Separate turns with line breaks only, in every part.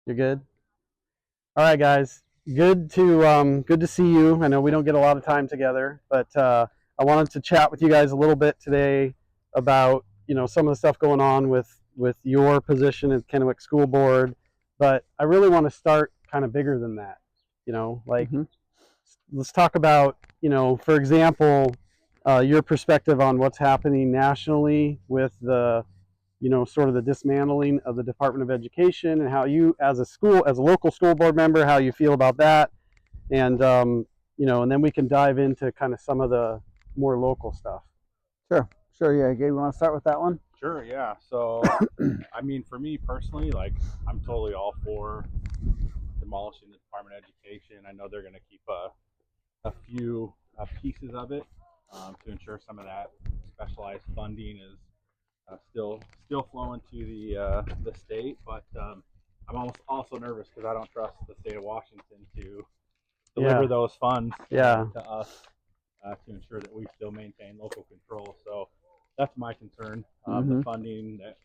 You're good? All right, guys. Good to see you. I know we don't get a lot of time together, but I wanted to chat with you guys a little bit today about some of the stuff going on with your position at Kennewick School Board. But I really want to start kind of bigger than that. Like
Mm-hmm.
let's talk about for example, your perspective on what's happening nationally with the sort of the dismantling of the Department of Education, and how you, as a local school board member, how you feel about that, and and then we can dive into kind of some of the more local stuff.
Sure. Yeah, Gabe, you want to start with that one?
Sure, yeah. So, I mean, for me personally, like, I'm totally all for demolishing the Department of Education. I know they're going to keep a few pieces of it to ensure some of that specialized funding is still flowing to the state. But I'm also nervous because I don't trust the state of Washington to deliver those funds to us to ensure that we still maintain local control. So that's my concern.
Mm-hmm.
The funding that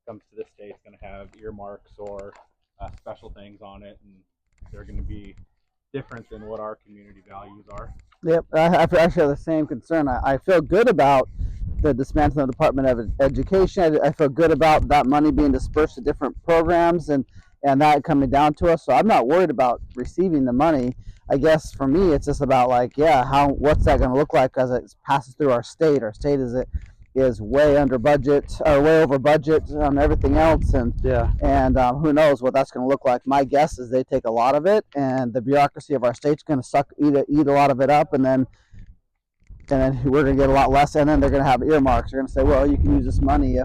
comes to the state is going to have earmarks or special things on it, and they're going to be different than what our community values are.
Yep, I actually have the same concern. I feel good about the dismantling of the Department of Education. I feel good about that money being dispersed to different programs and that coming down to us. So I'm not worried about receiving the money. I guess for me, it's just about what's that going to look like as it passes through our state. Our state is way under budget or way over budget on everything else, and who knows what that's going to look like. My guess is they take a lot of it, and the bureaucracy of our state's going to eat a lot of it up, and then we're going to get a lot less, and then they're going to have earmarks. They're going to say, well, you can use this money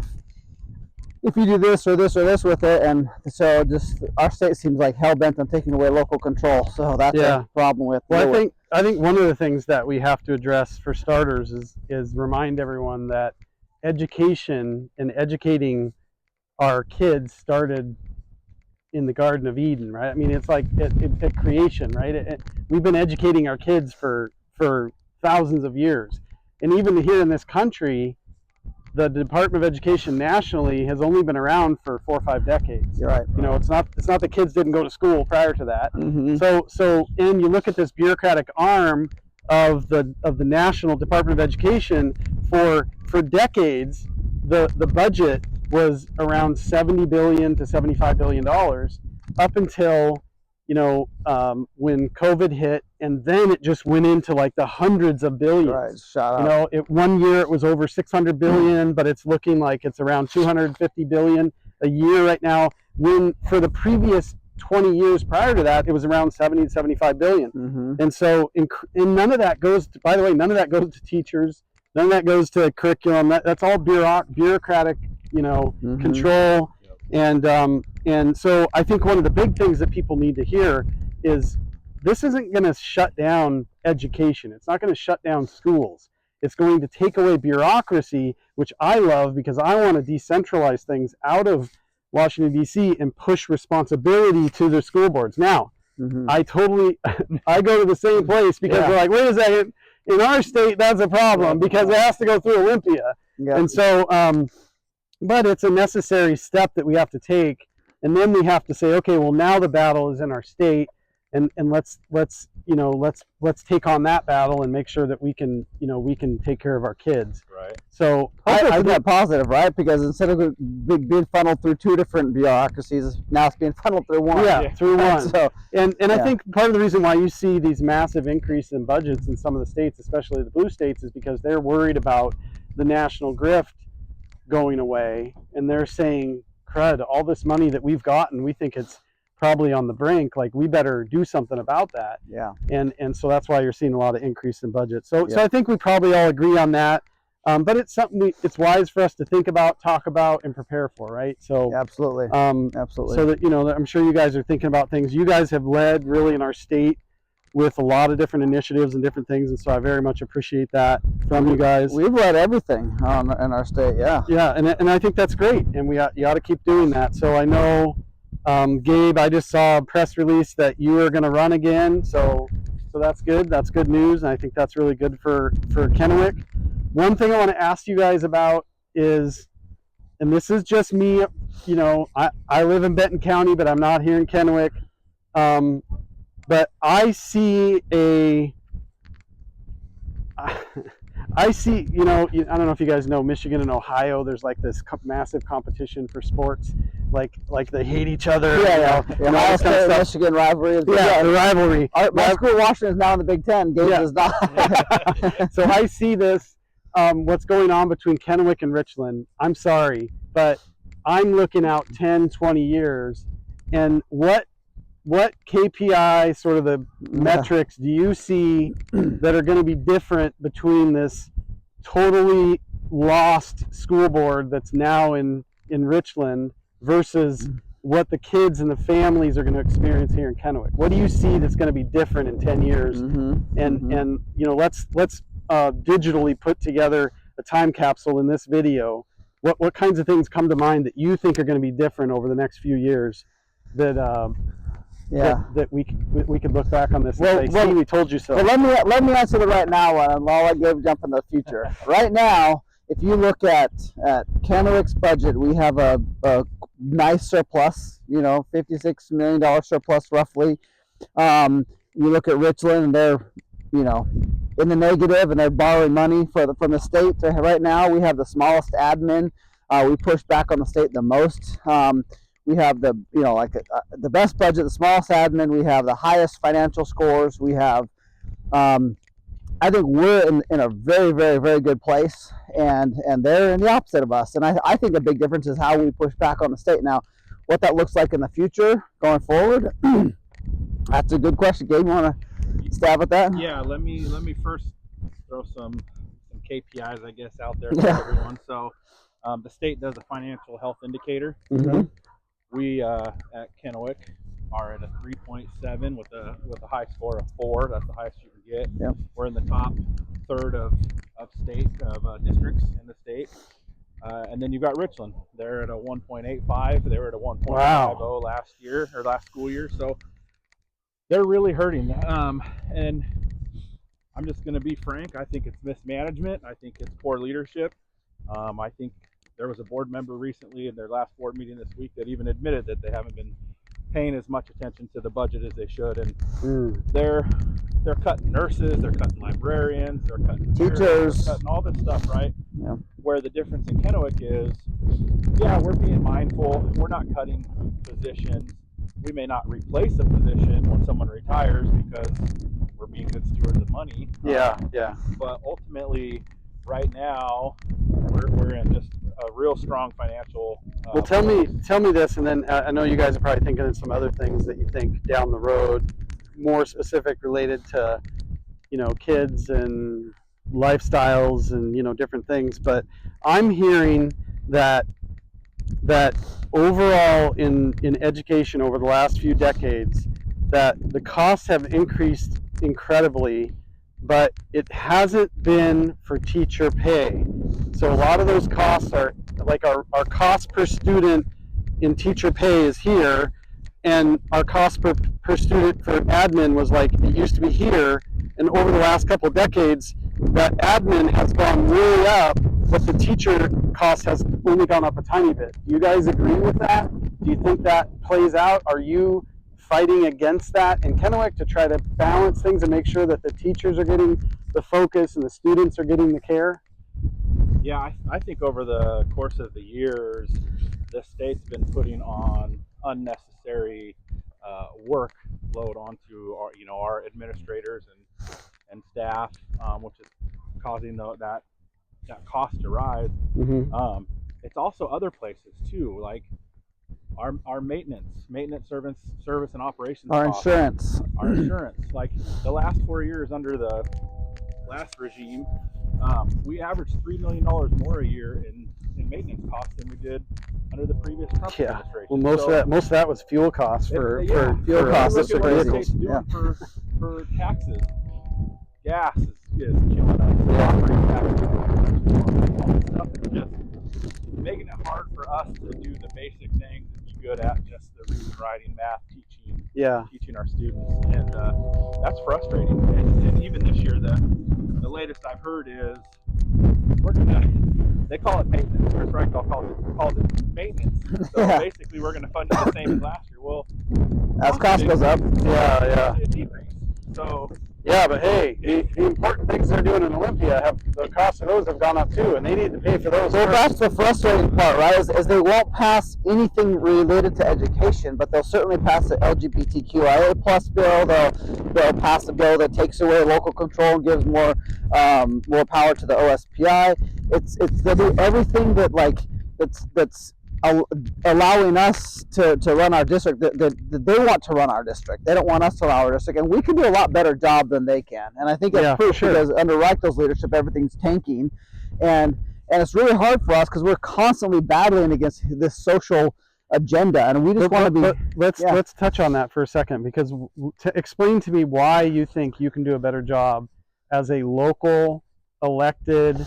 if you do this or this or this with it, and so just our state seems like hell bent on taking away local control. So that's a problem with.
Well, I think one of the things that we have to address for starters is remind everyone that education and educating our kids started in the Garden of Eden, right? I mean, it's like at creation, right? We've been educating our kids for thousands of years, and even here in this country, the Department of Education nationally has only been around for 4 or 5 decades.
You're right.
It's not the kids didn't go to school prior to that.
Mm-hmm.
So and you look at this bureaucratic arm of the National Department of Education, for decades, the budget was around $70 billion to $75 billion up until when COVID hit, and then it just went into like the hundreds of billions.
Right, shot up.
One year it was over 600 billion, but it's looking like it's around 250 billion a year right now. When for the previous 20 years prior to that, it was around 70 to 75 billion.
Mm-hmm.
And so, and none of that goes to, by the way, none of that goes to teachers. None of that goes to curriculum. That's all bureaucratic,
mm-hmm.
control. And so I think one of the big things that people need to hear is this isn't going to shut down education. It's not going to shut down schools. It's going to take away bureaucracy, which I love because I want to decentralize things out of Washington, D.C. and push responsibility to the school boards. Now,
mm-hmm.
I go to the same place because we're like, wait a second, in our state, that's a problem because it has to go through Olympia.
Yep.
And so, but it's a necessary step that we have to take. And then we have to say, okay, well, now the battle is in our state, and let's take on that battle and make sure that we can take care of our kids.
Right.
So I think that's positive, right? Because instead of being funneled through 2 different bureaucracies, now it's being funneled through one.
Yeah, through one.
So,
and I think part of the reason why you see these massive increase in budgets in some of the states, especially the blue states, is because they're worried about the national grift going away, and they're saying, crud, all this money that we've gotten, we think it's probably on the brink, like we better do something about that.
Yeah.
And so that's why you're seeing a lot of increase in budget. So I think we probably all agree on that. But it's something it's wise for us to think about, talk about, and prepare for, right? So
absolutely. Absolutely.
So that I'm sure you guys are thinking about things. You guys have led really in our state with a lot of different initiatives and different things, and so I very much appreciate that from you guys.
We've led everything in our state,
yeah, and I think that's great, and you ought to keep doing that. So I know, Gabe, I just saw a press release that you are going to run again, so that's good. That's good news, and I think that's really good for Kennewick. One thing I want to ask you guys about is and this is just me, you know, I live in Benton County, but I'm not here in Kennewick. But I see I see, you know, I don't know if you guys know, Michigan and Ohio, there's like this massive competition for sports, like they hate each other.
Yeah,
and all this kind of stuff.
Michigan rivalry.
Yeah, the rivalry.
My school, Washington, is now in the Big Ten. Gabe is not.
So I see this, what's going on between Kennewick and Richland. I'm sorry, but I'm looking out 10, 20 years, and what KPI, sort of the metrics, do you see that are going to be different between this totally lost school board that's now in Richland versus what the kids and the families are going to experience here in Kennewick? What do you see that's going to be different in 10 years? And you know, let's digitally put together a time capsule in this video. What kinds of things come to mind that you think are going to be different over the next few years that that we could look back on this and say, see, we told you so.
Well, let me answer the right now one, and I'll let Gabe jump in the future. Right now, if you look at Kennewick's budget, we have a nice surplus, you know, $56 million surplus roughly. You look at Richland, and they're, you know, in the negative, and they're borrowing money from the state. Right now, we have the smallest admin. We push back on the state the most. We have the, you know, like the best budget, the smallest admin. We have the highest financial scores. We have, I think we're in a very, very, very good place, and they're in the opposite of us. And I think a big difference is how we push back on the state. Now, what that looks like in the future going forward, that's a good question. Gabe, you want to stab at that?
Yeah, let me first throw some KPIs, I guess, out there for everyone. So the state does a financial health indicator. We at Kennewick are at a 3.7 with a high score of 4. That's the highest you can get.
Yep.
We're in the top third of districts in the state. And then you've got Richland. They're at a 1.85. They were at a 1.50 last school year. So they're really hurting. And I'm just going to be frank. I think it's mismanagement. I think it's poor leadership. I think there was a board member recently in their last board meeting this week that even admitted that they haven't been paying as much attention to the budget as they should, and they're cutting nurses, they're cutting librarians, they're cutting
teachers,
they're cutting all this stuff, right?
Yeah.
Where the difference in Kennewick is, yeah, we're being mindful. We're not cutting positions. We may not replace a position when someone retires because we're being good stewards of money. But ultimately, right now, we're in just a real strong financial.
Well, tell me this, and then I know you guys are probably thinking of some other things that you think down the road, more specific related to, you know, kids and lifestyles and, you know, different things. But I'm hearing that overall in education over the last few decades, that the costs have increased incredibly, but it hasn't been for teacher pay. So a lot of those costs are like our cost per student in teacher pay is here, and our cost per student for admin was like, it used to be here, and over the last couple of decades, that admin has gone way up, but the teacher cost has only gone up a tiny bit. Do you guys agree with that? Do you think that plays out? Are you fighting against that in Kennewick to try to balance things and make sure that the teachers are getting the focus and the students are getting the care?
Yeah, I think over the course of the years, the state's been putting on unnecessary workload onto our administrators and staff, which is causing that cost to rise. It's also other places too, like our maintenance service and operations
our
costs, insurance. Like the last 4 years under the last regime, we averaged $3 million more a year in maintenance costs than we did under the previous Trump administration.
Well, most of that was fuel costs for
fuel costs.
Look at what the state's doing for taxes. Gas is killing us. Property taxes, stuff is just making it hard for us to do the basic things and be good at just the reading, writing, math, teaching our students, and that's frustrating. And even this year, the latest I've heard is we're gonna. They call it maintenance. Chris Reichel calls it maintenance. So
Yeah.
basically, we're gonna fund you the same as last year. Well,
As cost goes up.
Yeah.
a decrease. So
Yeah, but hey, the important things they're doing in Olympia, the cost of those have gone up too, and they need to pay for those.
Well,
first.
that's the frustrating part, right? Is they won't pass anything related to education, but they'll certainly pass the LGBTQIA plus bill. They'll pass a bill that takes away local control and gives more power to the OSPI. They'll do everything that that's allowing us to run our district that they want to run our district. They don't want us to allow our district, and we can do a lot better job than they can. And I think that's proof because under Reichel's leadership, everything's tanking, and it's really hard for us because we're constantly battling against this social agenda, and we just want to be.
But let's touch on that for a second, because explain to me why you think you can do a better job as a local elected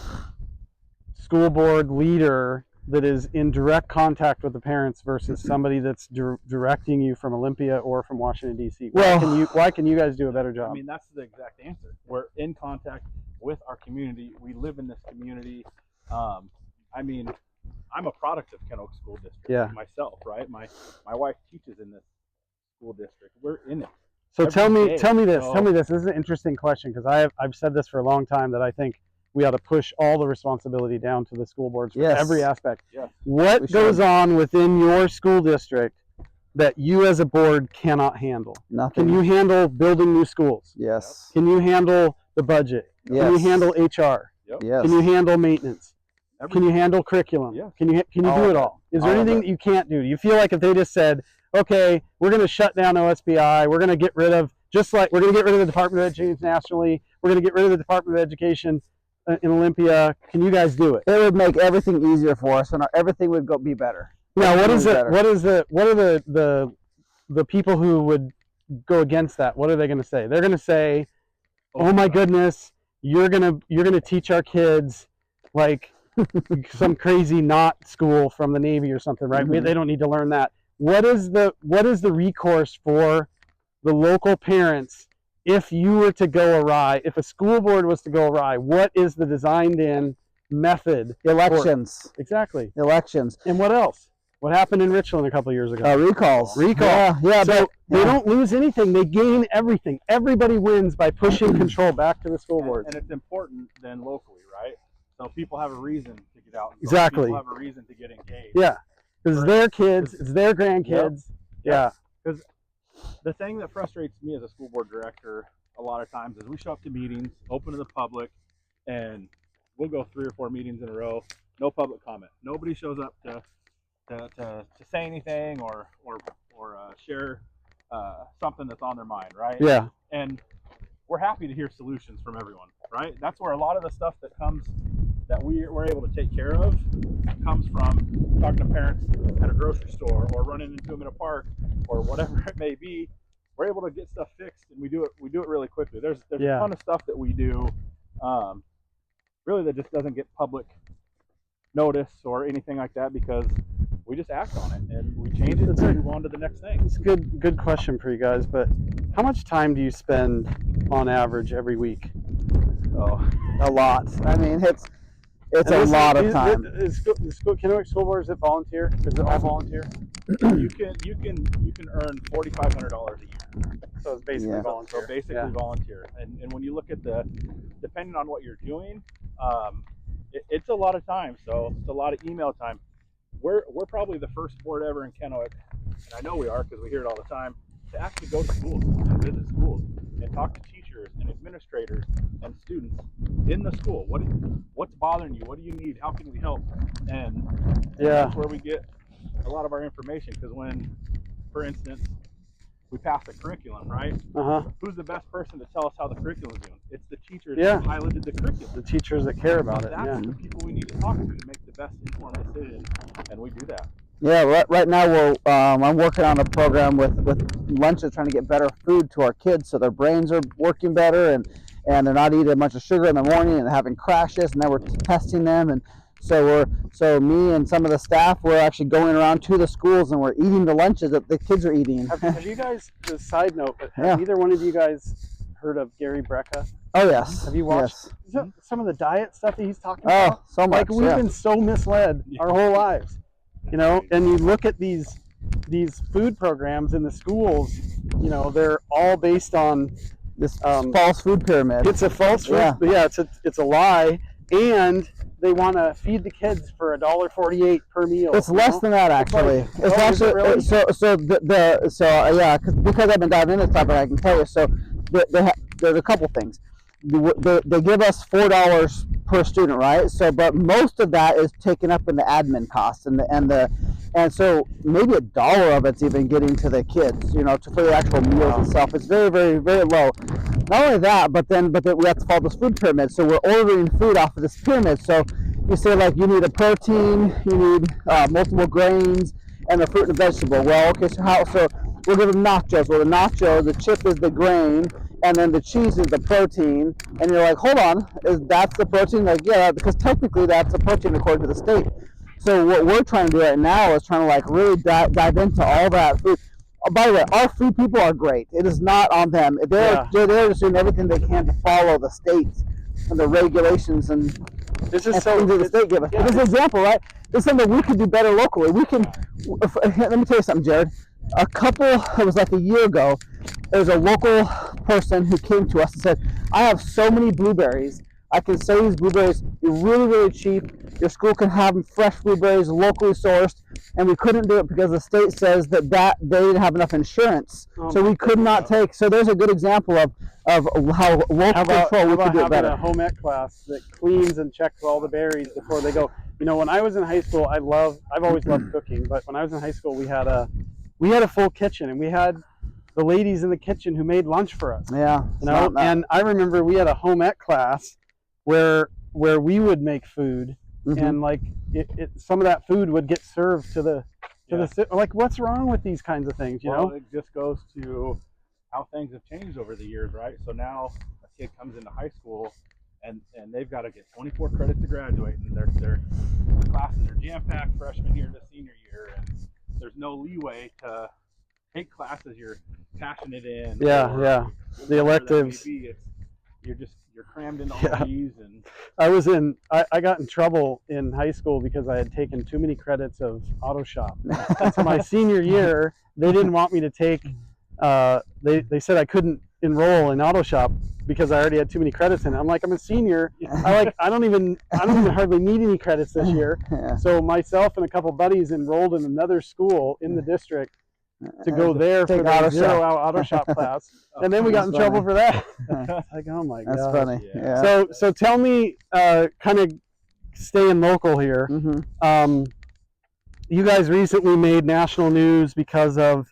school board leader that is in direct contact with the parents versus somebody that's directing you from Olympia or from Washington D.C. Why can you guys do a better job?
I mean, that's the exact answer. We're in contact with our community. We live in this community. I mean, I'm a product of Kennewick School District myself, right? My wife teaches in this school district. We're in it.
So tell me this. This is an interesting question, because I've said this for a long time, that I think we ought to push all the responsibility down to the school boards for every aspect.
Yes.
What goes on within your school district that you as a board cannot handle?
Nothing.
Can you handle building new schools?
Yes.
Can you handle the budget?
Yes.
Can you handle HR?
Yep.
Yes.
Can you handle maintenance?
Everything.
Can you handle curriculum?
Yes.
Can you do it all? Is there anything that you can't do? Do you feel like if they just said, okay, we're going to shut down OSBI, we're going to get rid of, just like we're going to get rid of the Department of Education nationally, we're going to get rid of the Department of Education in Olympia, can you guys do it?
It would make everything easier for us, and everything would be better.
Now, what are the people who would go against that? What are they going to say? They're going to say, "Oh my goodness, you're going to teach our kids like some crazy not school from the Navy or something, right?
Mm-hmm.
They don't need to learn that." What is the recourse for the local parents if you were to go awry? If a school board was to go awry, what is the designed-in method?
Elections.
Exactly.
Elections.
And what else? What happened in Richland a couple of years ago?
Recalls.
Yeah. So they don't lose anything; they gain everything. Everybody wins by pushing control back to the school boards.
And it's important then locally, right? So people have a reason to get out.
Exactly.
People have a reason to get engaged.
Yeah, because it's their kids, it's their grandkids.
Yep.
Yeah.
Because the thing that frustrates me as a school board director a lot of times is we show up to meetings, open to the public, and we'll go 3 or 4 meetings in a row, no public comment. Nobody shows up to say anything or share something that's on their mind, right?
Yeah.
And we're happy to hear solutions from everyone, right? That's where a lot of the stuff that we're able to take care of comes from talking to parents at a grocery store or running into them in a park or whatever it may be. We're able to get stuff fixed, and we do it really quickly. There's a ton of stuff that we do really that just doesn't get public notice or anything like that, because we just act on it and we change it and move on to the next thing.
It's a good question for you guys, but how much time do you spend on average every week?
Oh, a lot. I mean, it's a lot of time.
Kennewick School Board, is it volunteer? Is it all volunteer?
You can earn $4,500 a year.
So it's basically volunteer.
So basically volunteer. And when you look at depending on what you're doing, it's a lot of time. So it's a lot of email time. We're probably the first board ever in Kennewick, and I know we are because we hear it all the time, to actually go to schools and visit schools and talk to teachers and administrators and students in the school. What's bothering you? What do you need? How can we help? And that's where we get a lot of our information, because when, for instance, we pass a curriculum, right? Who's the best person to tell us how the curriculum is doing? It's the teachers who piloted the curriculum.
The teachers that care about it.
That's the people we need to talk to make the best informed decision, and we do that.
Yeah, right now I'm working on a program with lunches, trying to get better food to our kids so their brains are working better and they're not eating a bunch of sugar in the morning and having crashes, and then we're testing them. And so me and some of the staff, we're actually going around to the schools and we're eating the lunches that the kids are eating.
Have you guys, a side note, but have either one of you guys heard of Gary Brecka?
Oh yes.
Have you watched
Yes.
some of the diet stuff that he's talking
Oh,
about?
so much.
Like we've been so misled our whole lives, you know. And you look at these food programs in the schools, you know, they're all based on
this false food pyramid.
It's a false food. Yeah, it's a lie, and they want to feed the kids for $1.48 per meal.
It's less than that, actually. It's actually
really?
because I've been diving into this topic, I can tell you. So there's a couple things. They give us $4 per student, right? So, but most of that is taken up in the admin costs and so maybe $1 of it's even getting to the kids, you know, for the actual meals itself. It's very, very, very low. Not only that, but then we have to follow this food pyramid. So we're ordering food off of this pyramid. So you say like you need a protein, you need multiple grains, and a fruit and a vegetable. Well, okay, so we'll give them nachos. Well, the chip is the grain, and then the cheese is the protein. And you're like, hold on, that's the protein? Like, yeah, because technically that's a protein according to the state. So what we're trying to do right now is trying to like really dive into all that food. Oh, by the way, our food people are great. It is not on them. They're just doing everything they can to follow the states and the regulations and
this is so
the state give us. Yeah, this is an example, right? This is something we could do better locally. We can. Let me tell you something, Jerrod. It was like a year ago, there was a local person who came to us and said, I have so many blueberries. I can sell these blueberries really, really cheap. Your school can have fresh blueberries, locally sourced. And we couldn't do it because the state says that they didn't have enough insurance. So we could not take. So there's a good example of how local control we could do it better.
Having a home ec class that cleans and checks all the berries before they go. You know, when I was in high school, I've always loved cooking. But when I was in high school, we had a full kitchen, and we had the ladies in the kitchen who made lunch for us.
Yeah.
You know, and I remember we had a home ec class where we would make food, and like some of that food would get served to the like, what's wrong with these kinds of things, you know?
It just goes to how things have changed over the years, right? So now a kid comes into high school and they've got to get 24 credits to graduate, and their classes are jam-packed freshman year to senior year, and there's no leeway to take classes you're passionate in.
The electives.
You're crammed into all these. And
I got in trouble in high school because I had taken too many credits of auto shop. So my senior year, they didn't want me to take. They said I couldn't enroll in auto shop because I already had too many credits in it. I'm like, I'm a senior. I don't even hardly need any credits this year. So myself and a couple buddies enrolled in another school in the district to go there for the 0 hour auto shop class, and then we got in trouble for that. Like, oh my god,
that's funny. Yeah.
So tell me, kind of staying local here. You guys recently made national news because of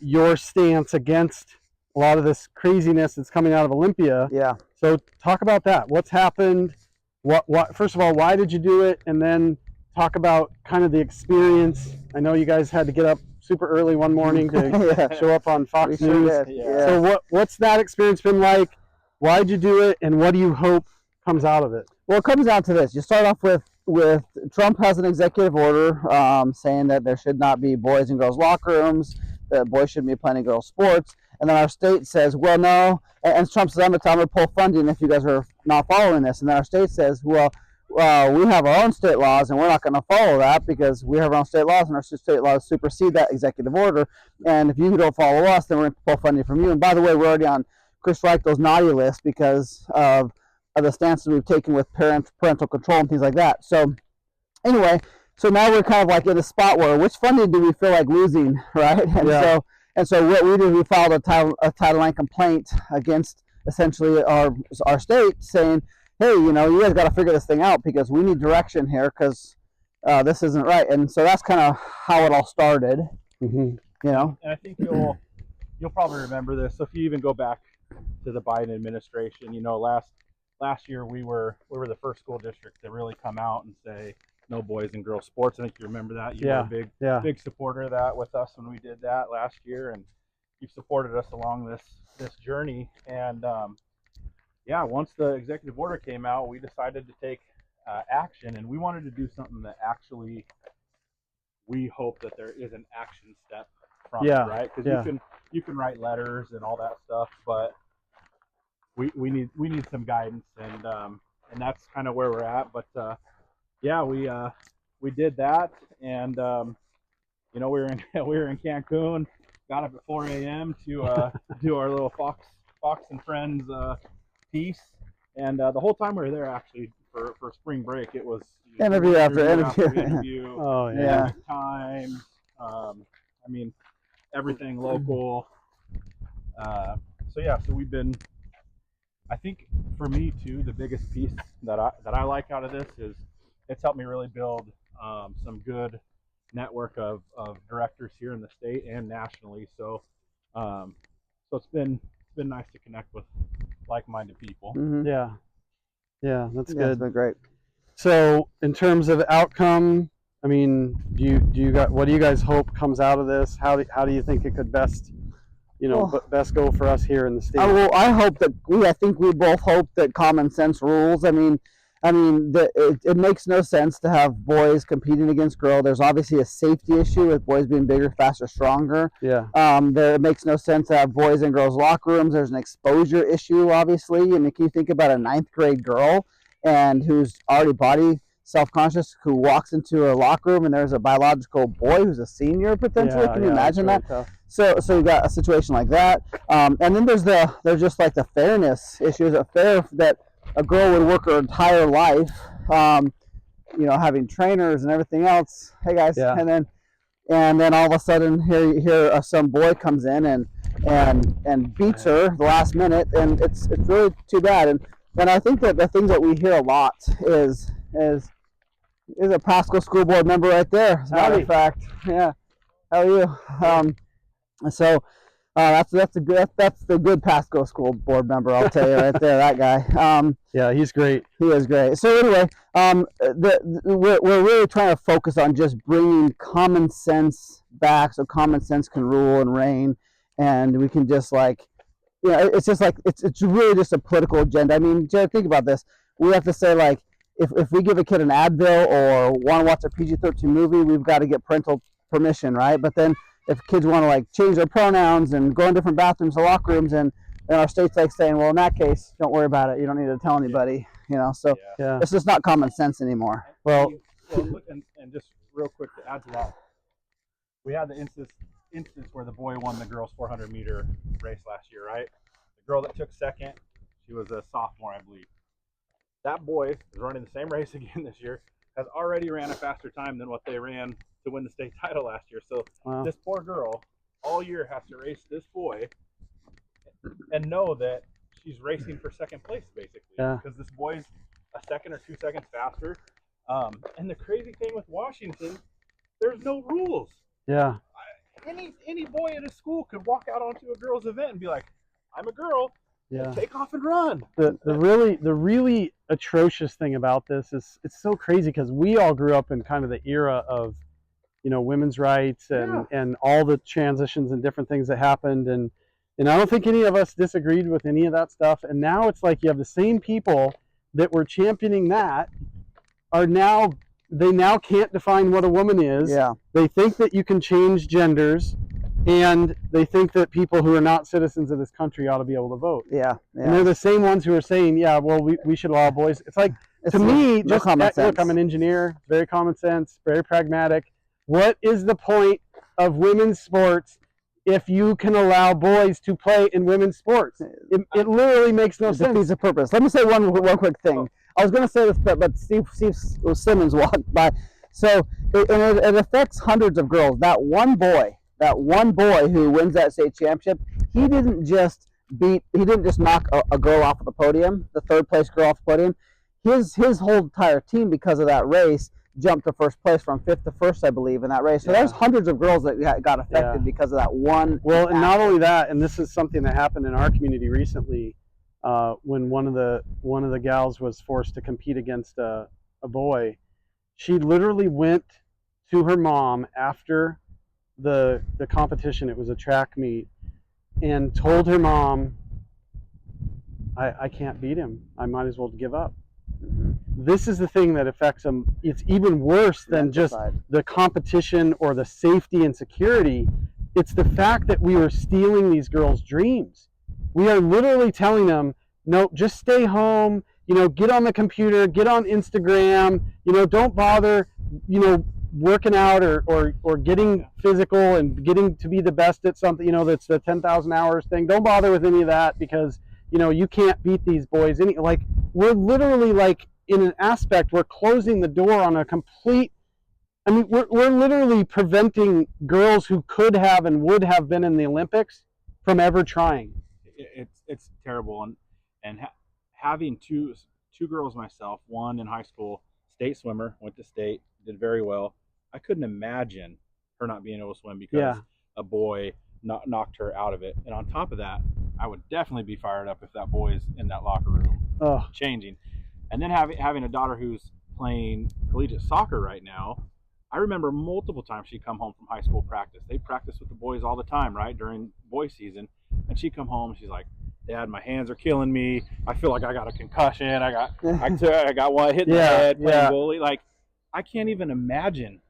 your stance against a lot of this craziness that's coming out of Olympia.
Yeah.
So talk about that. What's happened? What? First of all, why did you do it? And then talk about kind of the experience. I know you guys had to get up super early one morning to show up on Fox News. So what's that experience been like? Why'd you do it, and what do you hope comes out of it?
Well, it comes down to this. You start off with Trump has an executive order saying that there should not be boys and girls locker rooms, that boys shouldn't be playing girls sports, and then our state says, well, no, and Trump says, I'm going to pull funding if you guys are not following this, and then our state says, well, we have our own state laws, and we're not going to follow that because we have our own state laws, and our state laws supersede that executive order. And if you don't follow us, then we're going to pull funding from you. And by the way, we're already on Chris Reichtel's naughty list because of the stances we've taken with parental control and things like that. So anyway, so now we're kind of like in a spot where which funding do we feel like losing, right? And so what we did, we filed a Title IX complaint against essentially our state saying, hey, you know, you guys got to figure this thing out because we need direction here because this isn't right. And so that's kind of how it all started. You know,
and I think you'll probably remember this. So if you even go back to the Biden administration, you know, last year we were the first school district to really come out and say no boys and girls sports. I think you remember that. You were a big supporter of that with us when we did that last year, and you've supported us along this journey. And once the executive order came out, we decided to take action, and we wanted to do something that actually we hope that there is an action step from it, right? Because you can write letters and all that stuff, but we need some guidance, and that's kind of where we're at. But yeah, we did that, and we were in we were in Cancun. Got up at 4 a.m. to do our little Fox and Friends piece, and the whole time we were there, actually for spring break, it was
Interview after interview.
Oh yeah.
Times. I mean, everything local. So we've been. I think for me too, the biggest piece that I like out of this is it's helped me really build some good network of directors here in the state and nationally. So it's been nice to connect with like-minded people.
Mm-hmm.
Yeah, that's
It's
good.
been great.
So in terms of outcome, I mean, what do you guys hope comes out of this? How do you think it could best best go for us here in the state?
I hope that I think we both hope that common sense rules. I mean, it makes no sense to have boys competing against girls. There's obviously a safety issue with boys being bigger, faster, stronger.
Yeah.
It makes no sense to have boys in girls' locker rooms. There's an exposure issue, obviously. I mean, can you think about a 9th grade girl and who's already body self-conscious, who walks into a locker room and there's a biological boy who's a senior potentially? Can you imagine that?
Tough.
So you got a situation like that, and then there's just like the fairness issue. Is it fair that a girl would work her entire life, having trainers and everything else? Hey guys,
Yeah.
and then all of a sudden here some boy comes in and beats her the last minute, and it's really too bad. And I think that the thing that we hear a lot is a Pasco school board member right there. As a matter of fact, yeah. How are you? So that's the good Pasco school board member, I'll tell you right there, that guy.
Yeah, he's great.
He is great. So anyway, we're really trying to focus on just bringing common sense back, so common sense can rule and reign, and we can just it's just like it's really just a political agenda. I mean, Jerrod, think about this. We have to say if we give a kid an Advil or want to watch a PG-13 movie, we've got to get parental permission, right? But then if kids want to change their pronouns and go in different bathrooms or locker rooms, and our state's saying, well, in that case, don't worry about it. You don't need to tell anybody, So
Yeah.
it's just not common sense anymore.
Well, and just real quick to add to that, we had the instance where the boy won the girls' 400-meter race last year, right? The girl that took second, she was a sophomore, I believe. That boy is running the same race again this year, has already ran a faster time than what they ran to win the state title last year. So
Wow.
This poor girl all year has to race this boy and know that she's racing for second place, basically.
Yeah.
Because this boy's a second or 2 seconds faster. And the crazy thing with Washington, there's no rules.
Yeah.
Any boy at a school could walk out onto a girl's event and be like, I'm a girl.
Yeah.
Take off and run.
The really atrocious thing about this is it's so crazy because we all grew up in kind of the era of women's rights and all the transitions and different things that happened, and I don't think any of us disagreed with any of that stuff. And now it's like you have the same people that were championing that they now can't define what a woman is.
Yeah.
They think that you can change genders, and they think that people who are not citizens of this country ought to be able to vote.
Yeah.
And they're the same ones who are saying, yeah, well, we should allow boys. It's like, to me, just look, I'm an engineer, very common sense, very pragmatic. What is the point of women's sports if you can allow boys to play in women's sports? It literally makes no sense.
It defeats the purpose. Let me say one quick thing. I was going to say this, but Steve Simmons walked by. So it affects hundreds of girls. That one boy who wins that state championship, he didn't just knock a girl off of the podium, the third place girl off the podium. His whole entire team, because of that race, jumped to first place from 5th to 1st, I believe, in that race. So there's hundreds of girls that got affected because of that one.
Well, and not only that, and this is something that happened in our community recently, when one of the gals was forced to compete against a boy. She literally went to her mom after the competition. It was a track meet, and told her mom, I can't beat him. I might as well give up. This is the thing that affects them. It's even worse than just the competition or the safety and security. It's the fact that we are stealing these girls' dreams. We are literally telling them, nope, just stay home, get on the computer, get on Instagram, don't bother, working out or getting physical and getting to be the best at something, that's the 10,000 hours thing. Don't bother with any of that because, you can't beat these boys. Like, we're literally, like, in an aspect, we're closing the door on a complete, we're literally preventing girls who could have and would have been in the Olympics from ever trying.
It's terrible. And having two girls myself, one in high school, state swimmer, went to state, did very well. I couldn't imagine her not being able to swim because a boy knocked her out of it. And on top of that, I would definitely be fired up if that boy is in that locker room changing. And then having a daughter who's playing collegiate soccer right now, I remember multiple times she'd come home from high school practice. They practice with the boys all the time, right, during boy season. And she'd come home, she's like, Dad, my hands are killing me. I feel like I got a concussion. I got one hit in the head playing goalie. Like, I can't even imagine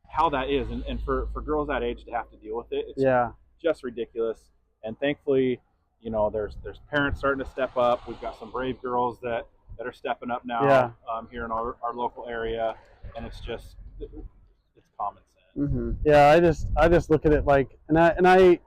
how that is. And for girls that age to have to deal with it, it's just ridiculous. And thankfully, there's parents starting to step up. We've got some brave girls that are stepping up now here in our local area. And it's just, it's common sense.
Mm-hmm. Yeah, I just look at it like, and I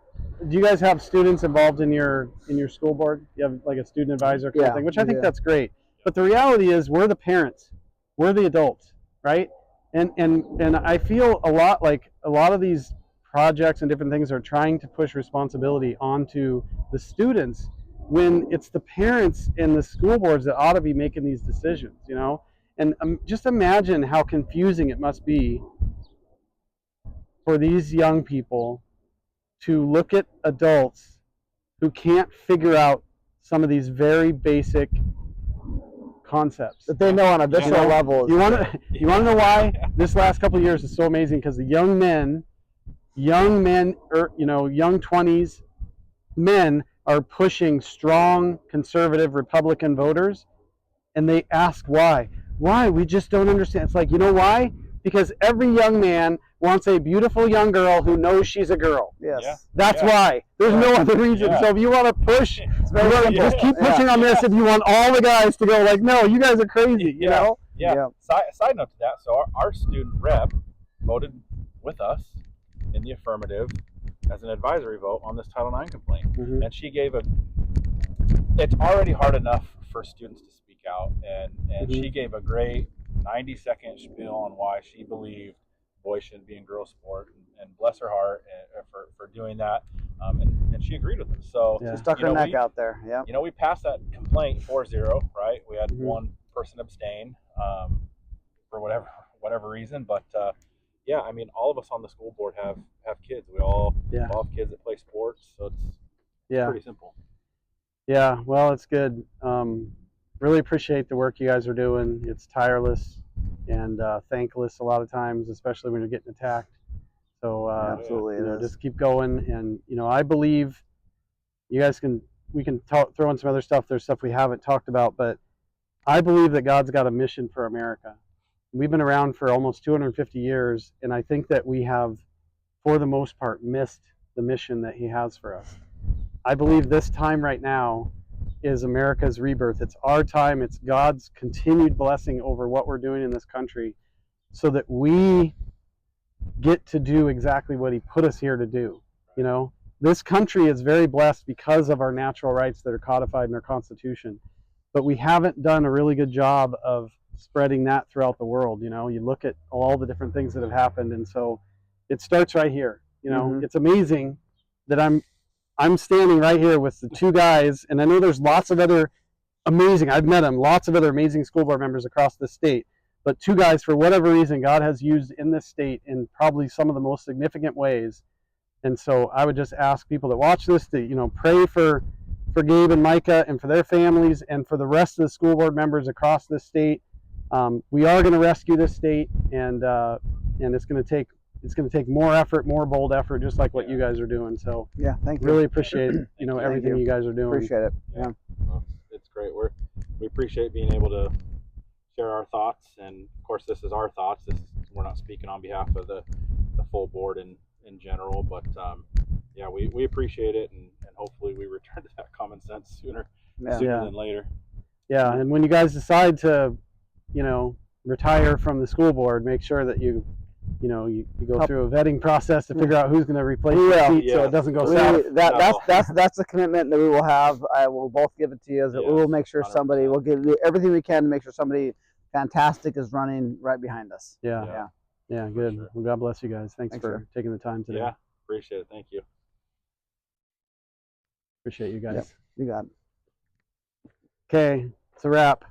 do you guys have students involved in your school board? You have like a student advisor kind of thing, which I think that's great. But the reality is, we're the parents, we're the adults, right? And I feel a lot like a lot of these projects and different things are trying to push responsibility onto the students when it's the parents and the school boards that ought to be making these decisions, And just imagine how confusing it must be for these young people to look at adults who can't figure out some of these very basic concepts
that they know on a visceral level.
You want to know why this last couple of years is so amazing? Because the young men, young 20s men are pushing strong conservative Republican voters, and they ask why. Why? We just don't understand. It's like, why? Because every young man wants a beautiful young girl who knows she's a girl.
Yes.
Yeah.
That's why. There's no other reason. So if you want to push, just keep pushing on this if you want all the guys to go like, no, you guys are crazy, you know?
Yeah. Side note to that, so our student rep voted with us in the affirmative as an advisory vote on this Title IX complaint.
Mm-hmm.
And she gave it's already hard enough for students to speak out, and she gave a great 90-second spiel on why she believed boys shouldn't be in girls sport, and bless her heart for doing that, and she agreed with us. So
she stuck her neck out there.
We passed that complaint 4-0, right? We had one person abstain for whatever reason, but all of us on the school board have kids. We all have kids that play sports, so it's pretty simple.
Yeah, well, it's good. Really appreciate the work you guys are doing. It's tireless and thankless a lot of times, especially when you're getting attacked. So
absolutely,
just keep going. And I believe you guys we can throw in some other stuff. There's stuff we haven't talked about, but I believe that God's got a mission for America. We've been around for almost 250 years, and I think that we have, for the most part, missed the mission that He has for us. I believe this time right now is America's rebirth. It's our time. It's God's continued blessing over what we're doing in this country so that we get to do exactly what He put us here to do. This country is very blessed because of our natural rights that are codified in our Constitution, but we haven't done a really good job of spreading that throughout the world. You look at all the different things that have happened, and so it starts right here. It's amazing that I'm standing right here with the two guys, and I know there's lots of other I've met them, lots of other amazing school board members across the state, but two guys, for whatever reason, God has used in this state in probably some of the most significant ways. And so I would just ask people that watch this to, pray for Gabe and Micah and for their families and for the rest of the school board members across this state. We are going to rescue this state, and it's going to take more effort, more bold effort, just like what you guys are doing. So
thank you.
Really appreciate everything you guys are doing.
Appreciate it. Yeah.
Well, it's great. We appreciate being able to share our thoughts, and of course, this is our thoughts. We're not speaking on behalf of the full board in general, but we appreciate it, and hopefully we return to that common sense
Yeah.
sooner
Yeah.
than later.
Yeah, and when you guys decide to, retire from the school board, make sure that you go
Help.
through a vetting process to figure out who's going to replace
We
your
will.
seat so
Yes.
it doesn't go
We,
south.
that's a commitment that we will have. I will both give it to you. Is that we will
Yes,
make sure somebody
100%.
will give everything we can to make sure somebody fantastic is running right behind us.
Yeah,
Yeah.
yeah, good.
sure.
Well, God bless you guys. Thanks
Thanks,
for
sir.
taking the time today.
Yeah, appreciate it. Thank you.
Appreciate you guys.
Yep. You got it.
Okay, it's a wrap.